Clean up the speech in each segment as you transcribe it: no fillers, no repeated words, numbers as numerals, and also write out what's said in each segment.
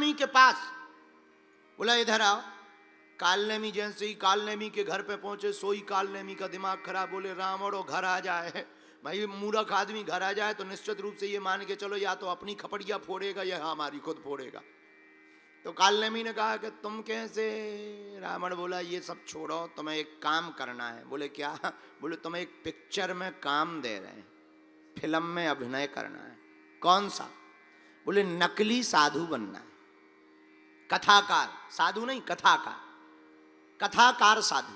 कालनेमी के पास। बोला इधर आओ। कालनेमी जैसे ही कालनेमी के घर पे पहुंचे, सोई कालनेमी का दिमाग खराब। बोले रावण और घर आ जाए। भाई मूर्ख आदमी घर आ जाए तो निश्चित रूप से ये मान के चलो या तो अपनी खपड़िया फोड़ेगा या हमारी खुद फोड़ेगा। तो कालनेमी ने कहा कि तुम कैसे? रावण बोला ये सब छोड़ो, तुम्हें एक काम करना है। बोले क्या? बोले तुम्हें एक पिक्चर में काम दे रहे हैं, फिल्म में अभिनय करना है। कौन सा? बोले नकली साधु बनना है, कथाकार। साधु नहीं, कथाकार, कथाकार साधु।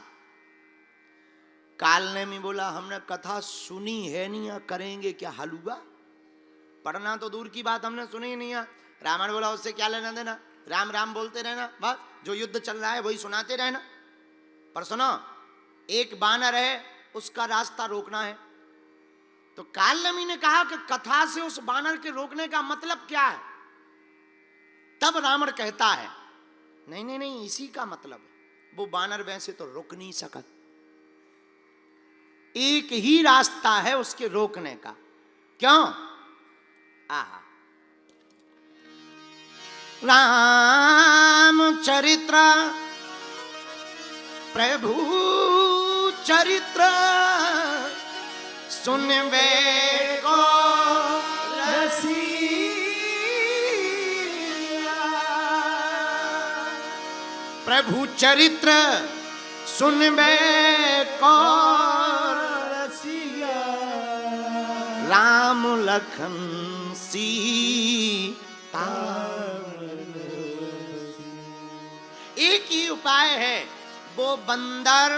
कालनेमी बोला हमने कथा सुनी है नहीं, या करेंगे क्या हलवा? पढ़ना तो दूर की बात, हमने सुनी नहीं है। रावण बोला उससे क्या लेना देना, राम राम बोलते रहना, बस जो युद्ध चल रहा है वही सुनाते रहना। पर सुनो, एक बानर है, उसका रास्ता रोकना है। तो कालनेमी ने कहा कि कथा से उस बानर के रोकने का मतलब क्या है? तब रावण कहता है नहीं नहीं नहीं, इसी का मतलब है, वो बानर वैसे तो रुक नहीं सकत, एक ही रास्ता है उसके रोकने का। क्यों? आहा, राम चरित्र प्रभु चरित्र सुनवे को रसिया, प्रभु चरित्र सुनवे को रसिया, राम लखन सीता। एक ही उपाय है, वो बंदर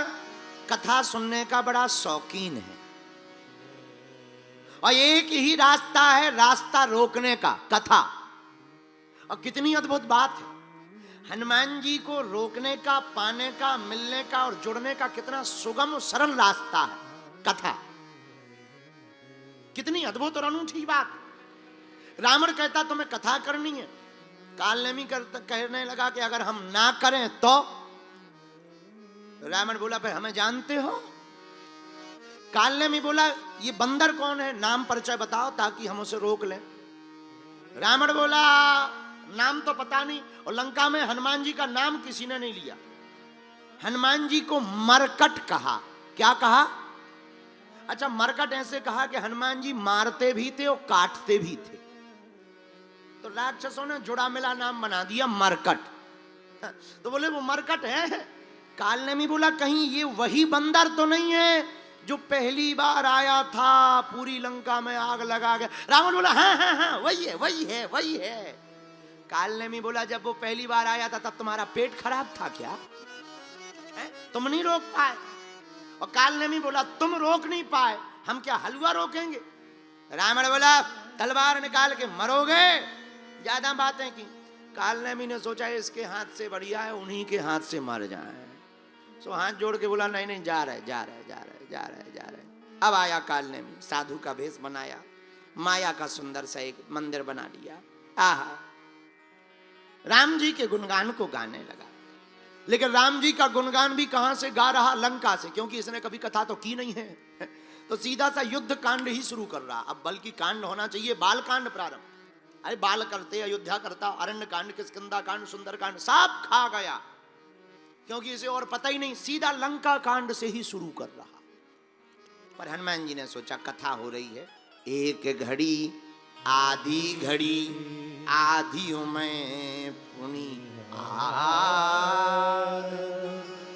कथा सुनने का बड़ा शौकीन है, और एक ही रास्ता है रास्ता रोकने का, कथा। और कितनी अद्भुत बात है, हनुमान जी को रोकने का, पाने का, मिलने का और जुड़ने का कितना सुगम और सरल रास्ता है, कथा। कितनी अद्भुत और अनूठी बात। रावण कहता तुम्हें कथा करनी है। कालनेमी कहने लगा कि अगर हम ना करें तो? रावण बोला फिर हमें जानते हो? कालनेमी बोला ये बंदर कौन है, नाम परिचय बताओ ताकि हम उसे रोक लें। रावण बोला नाम तो पता नहीं, और लंका में हनुमान जी का नाम किसी ने नहीं लिया। हनुमान जी को मरकट कहा। क्या कहा? अच्छा, मरकट ऐसे कहा कि हनुमान जी मारते भी थे और काटते भी थे, तो राक्षसों ने जुड़ा मिला नाम बना दिया मरकट। तो बोले वो मरकट है। कालनेमी बोला कहीं ये वही बंदर तो नहीं है जो पहली बार आया था, पूरी लंका में आग लगा गया? रावण बोला हाँ हाँ हाँ, वही है वही है वही है। कालनेमी बोला जब वो पहली बार आया था तब तुम्हारा पेट खराब था क्या? तुम नहीं रोक पाए? और कालनेमी बोला तुम रोक नहीं पाए, हम क्या हलवा रोकेंगे? रावण बोला तलवार निकाल के मरोगे, ज्यादा बातें की। कालनेमी ने सोचा इसके हाथ से बढ़िया है उन्हीं के हाथ से मर जाए, सो हाथ जोड़ के बोला नहीं नहीं, जा रहे जा रहे जा रहे जा रहे जा रहे। अब आया कालनेमी, साधु का भेष बनाया, माया का सुंदर सा एक मंदिर बना लिया। आहा, राम जी के गुणगान को गाने लगा। लेकिन राम जी का गुणगान भी कहां से गा रहा? लंका से, क्योंकि इसने कभी कथा तो की नहीं है। तो सीधा सा युद्ध कांड ही शुरू कर रहा। अब बल्कि कांड होना चाहिए बाल कांड प्रारंभ। अरे बाल करते, अयोध्या करता, अरण्य कांड, किष्किंधा कांड, सुंदर कांड सब खा गया, क्योंकि इसे और पता ही नहीं। सीधा लंका कांड से ही शुरू कर रहा। पर हनुमान जी ने सोचा कथा हो रही है, एक घड़ी आधी घड़ी आधियों में पुनी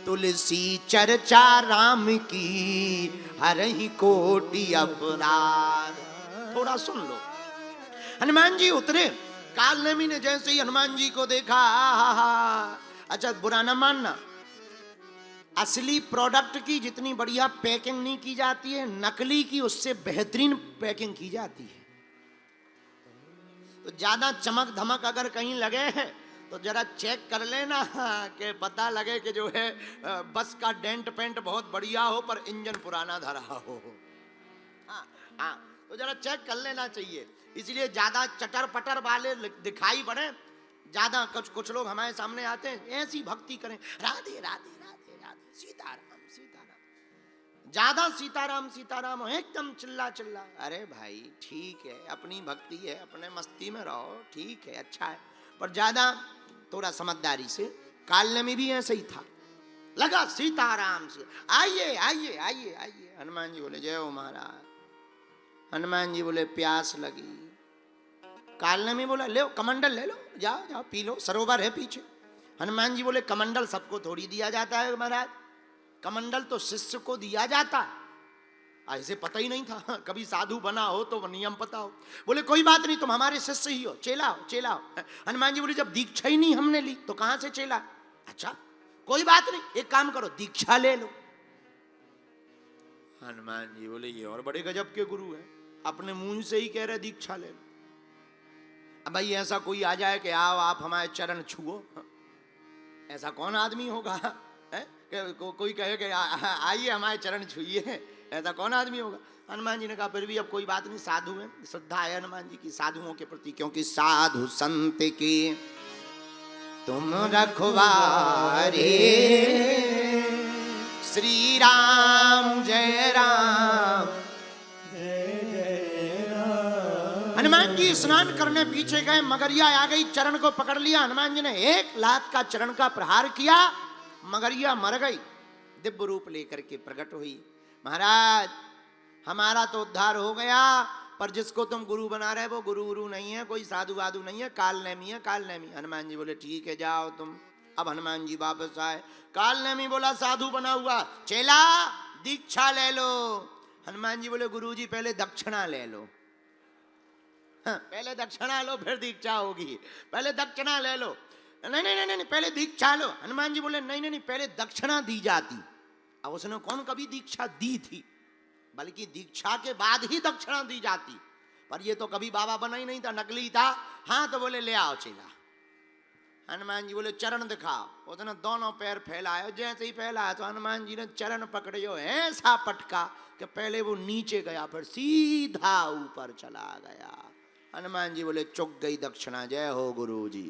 तुलसी चर्चा राम की हरहि कोटि अपराध। थोड़ा सुन लो। हनुमान जी उतरे। कालनेमी ने जैसे ही हनुमान जी को देखा, अच्छा बुरा ना मानना, असली प्रोडक्ट की जितनी बढ़िया पैकिंग नहीं की जाती है, नकली की उससे बेहतरीन पैकिंग की जाती है। तो ज्यादा चमक धमक अगर कहीं लगे हैं तो जरा चेक कर लेना कि पता लगे कि जो है बस का डेंट पेंट बहुत बढ़िया हो पर इंजन पुराना धरा हो। हाँ हाँ, तो जरा चेक कर लेना चाहिए। इसलिए ज्यादा चटर पटर वाले दिखाई पड़े, ज्यादा कुछ लोग हमारे सामने आते हैं ऐसी भक्ति करें, राधे राधे राधे राधे सीताराम सीताराम, ज्यादा सीताराम सीताराम एकदम चिल्ला चिल्ला। अरे भाई ठीक है, अपनी भक्ति है, अपने मस्ती में रहो, ठीक है, अच्छा है। पर ज्यादा थोड़ा समझदारी से। काल्य में भी ऐसा ही था, लगा सीताराम से, आइए आइए आइए आइए। हनुमान जी बोले जय हो महाराज। हनुमान जी बोले प्यास लगी। काल्य में बोला ले कमंडल ले लो, जाओ जाओ पी लो, सरोवर है पीछे। हनुमान जी बोले कमंडल सबको थोड़ी दिया जाता है महाराज, कमंडल तो शिष्य को दिया जाता। ऐसे पता ही नहीं था, कभी साधु बना हो तो नियम पता हो। बोले कोई बात नहीं, तुम हमारे शिष्य ही हो, चेला हो चेला हो। हनुमान जी बोले जब दीक्षा ही नहीं हमने ली तो कहां से चेला? अच्छा कोई बात नहीं, एक काम करो दीक्षा ले लो। हनुमान जी बोले ये और बड़े गजब के गुरु हैं, अपने मुंह से ही कह रहे दीक्षा ले लो। अब भाई ऐसा कोई आ जाए कि आओ आप हमारे चरण छुओ, ऐसा कौन आदमी होगा है? कोई कहे कि आइए हमारे चरण छुइए, ऐसा कौन आदमी होगा? हनुमान जी ने कहा फिर भी अब कोई बात नहीं, साधु है, श्रद्धा है हनुमान जी की साधुओं के प्रति, क्योंकि साधु संत की तुम रखवारे, श्री राम जय राम जय जय राम। हनुमान जी स्नान करने पीछे गए, मगरिया आ गई, चरण को पकड़ लिया। हनुमान जी ने एक लात का चरण का प्रहार किया, मगरिया मर गई, दिव्य रूप लेकर के प्रकट हुई। महाराज हमारा तो उद्धार हो गया, पर जिसको तुम गुरु बना रहे वो गुरु गुरु नहीं है, कोई साधु वाधु नहीं है, काल नेमी है काल नेमी। हनुमान जी बोले ठीक है जाओ तुम। अब हनुमान जी वापस आए, काल नेमी बोला साधु बना हुआ, चेला दीक्षा ले लो। हनुमान जी बोले गुरु जी पहले दक्षिणा ले लो। पहले दक्षिणा लो फिर दीक्षा होगी, पहले दक्षिणा ले लो। नहीं नहीं नहीं नहीं पहले दीक्षा लो। हनुमान जी बोले नहीं नहीं नहीं पहले दक्षिणा दी जाती। अब उसने कौन कभी दीक्षा दी थी, बल्कि दीक्षा के बाद ही दक्षिणा दी जाती, पर ये तो कभी बाबा बना ही नहीं था, नकली था। हाँ तो बोले ले आओ चेला। हनुमान जी बोले चरण दिखाओ। उसने दोनों पैर फैलाए, जैसे ही फैलाया तो हनुमान जी ने चरण पकड़े जो ऐसा पटका कि पहले वो नीचे गया फिर सीधा ऊपर चला गया। हनुमान जी बोले चुक गई दक्षिणा, जय हो गुरु जी।